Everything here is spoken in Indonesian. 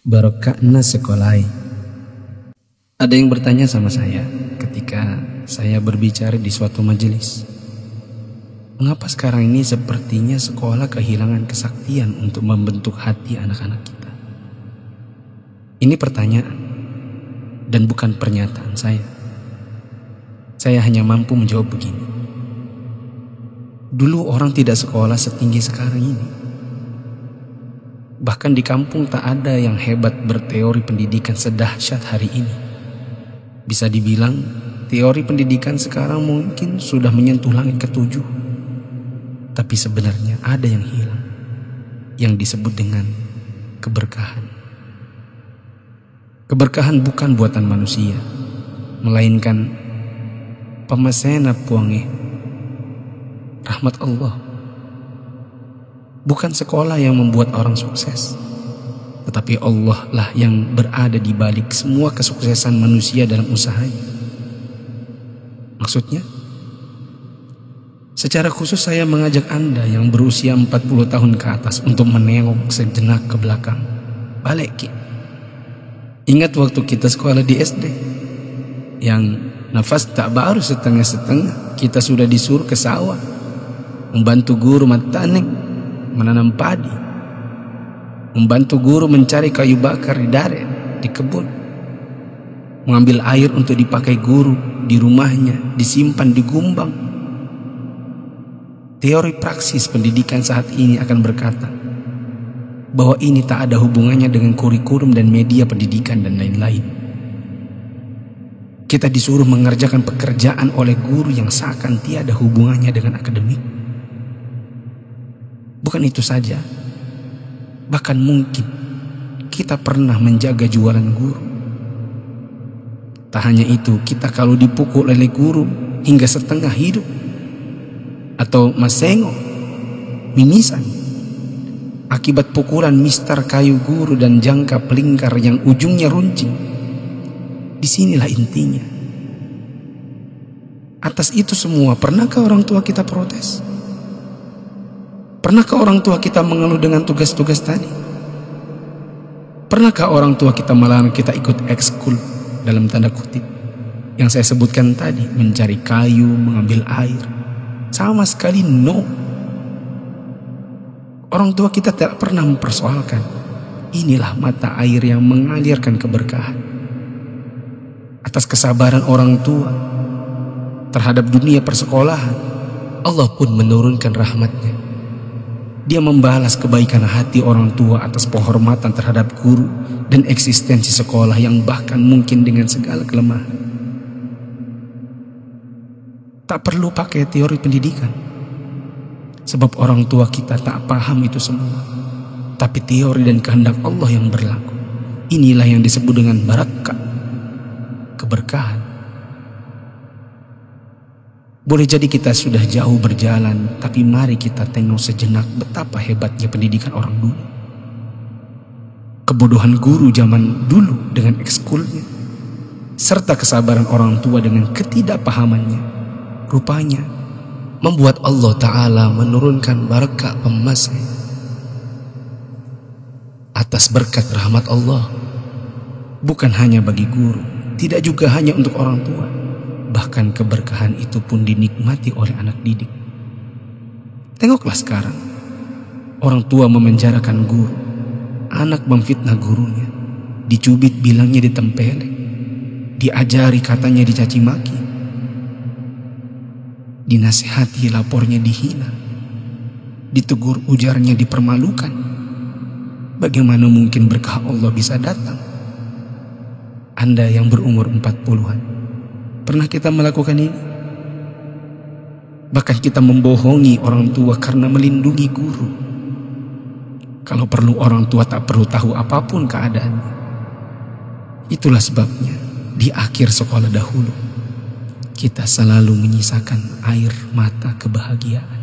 Barokahna sekolai. Ada yang bertanya sama saya ketika saya berbicara di suatu majelis, mengapa sekarang ini sepertinya sekolah kehilangan kesaktian untuk membentuk hati anak-anak kita? Ini pertanyaan dan bukan pernyataan saya. Saya hanya mampu menjawab begini. Dulu orang tidak sekolah setinggi sekarang ini. Bahkan di kampung tak ada yang hebat berteori pendidikan sedahsyat hari ini. Bisa dibilang teori pendidikan sekarang mungkin sudah menyentuh langit ketujuh. Tapi sebenarnya ada yang hilang, yang disebut dengan keberkahan. Keberkahan bukan buatan manusia, melainkan pemasena puange, rahmat Allah. Bukan sekolah yang membuat orang sukses, tetapi Allah lah yang berada di balik semua kesuksesan manusia dalam usahanya. Maksudnya, secara khusus saya mengajak Anda yang berusia 40 tahun ke atas untuk menengok sejenak ke belakang. Balik, Ki. Ingat waktu kita sekolah di SD, yang nafas tak baru setengah-setengah, kita sudah disuruh ke sawah, membantu guru matanik menanam padi, membantu guru mencari kayu bakar di daret, di kebun, mengambil air untuk dipakai guru di rumahnya, disimpan di gumbang. Teori praksis pendidikan saat ini akan berkata bahwa ini tak ada hubungannya dengan kurikulum dan media pendidikan dan lain-lain. Kita disuruh mengerjakan pekerjaan oleh guru yang seakan tiada hubungannya dengan akademik. Bukan itu saja, bahkan mungkin kita pernah menjaga jualan guru. Tak hanya itu, kita kalau dipukul oleh guru hingga setengah hidup, atau masengo, mimisan, akibat pukulan mistar kayu guru dan jangka pelingkar yang ujungnya runcing. Disinilah intinya. Atas itu semua, pernahkah orang tua kita protes? Pernahkah orang tua kita mengeluh dengan tugas-tugas tadi? Pernahkah orang tua kita melarang kita ikut ekskul dalam tanda kutip yang saya sebutkan tadi, mencari kayu, mengambil air? Sama sekali no. Orang tua kita tidak pernah mempersoalkan. Inilah mata air yang mengalirkan keberkahan. Atas kesabaran orang tua terhadap dunia persekolahan, Allah pun menurunkan rahmatnya. Dia membalas kebaikan hati orang tua atas penghormatan terhadap guru dan eksistensi sekolah yang bahkan mungkin dengan segala kelemahan. Tak perlu pakai teori pendidikan, sebab orang tua kita tak paham itu semua. Tapi teori dan kehendak Allah yang berlaku. Inilah yang disebut dengan barakah, keberkahan. Boleh jadi kita sudah jauh berjalan, tapi mari kita tengok sejenak betapa hebatnya pendidikan orang dulu. Kebodohan guru zaman dulu dengan ekskulnya, serta kesabaran orang tua dengan ketidakpahamannya, rupanya membuat Allah Ta'ala menurunkan barakah pemasai. Atas berkat rahmat Allah, bukan hanya bagi guru, tidak juga hanya untuk orang tua, bahkan keberkahan itu pun dinikmati oleh anak didik. Tengoklah sekarang, orang tua memenjarakan guru, anak memfitnah gurunya, dicubit bilangnya ditempelek, diajari katanya dicaci maki, dinasihati lapornya dihina, ditegur ujarnya dipermalukan. Bagaimana mungkin berkah Allah bisa datang? Anda yang berumur 40-an, pernah kita melakukan ini? Bahkan kita membohongi orang tua karena melindungi guru. Kalau perlu orang tua tak perlu tahu apapun keadaannya. Itulah sebabnya di akhir sekolah dahulu kita selalu menyisakan air mata kebahagiaan.